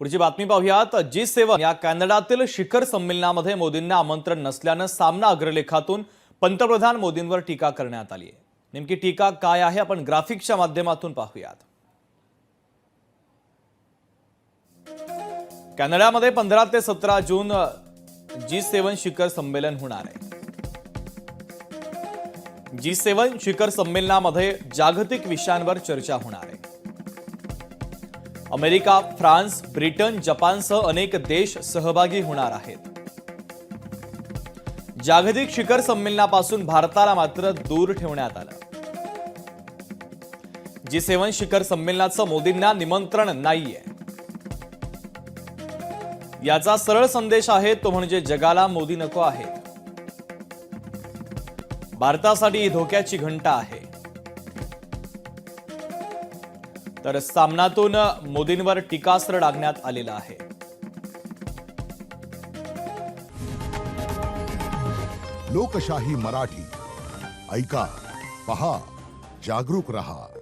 पुढची बातमी पाहूयात। G7 या कॅनडातील शिखर संमेलनामध्ये मोदींना आमंत्रण नसल्याने सामना अग्रलेखातून पंतप्रधान मोदींवर टीका करण्यात आली आहे। नेमकी टीका काय आहे आपण ग्राफिक्सच्या माध्यमातून पाहूयात। कॅनडामध्ये 15 ते 17 जून G7 शिखर संमेलन होणार आहे। G7 शिखर संमेलनामध्ये जागतिक विषयांवर चर्चा होणार आहे। अमेरिका, फ्रान्स, ब्रिटन, जपानसह अनेक देश सहभागी होणार आहेत। जागतिक शिखर संमेलनापासून भारताला मात्र दूर ठेवण्यात आलं। G7 शिखर संमेलनाचं मोदींना निमंत्रण नाहीये। याचा सरळ संदेश आहे तो म्हणजे जगाला मोदी नको आहेत। भारतासाठी ही धोक्याची घंटा आहे। तर सामनातून मोदींवर टीकास्त्र डागण्यात आलेलं आहे। लोकशाही मराठी ऐका, पहा, जागरूक रहा।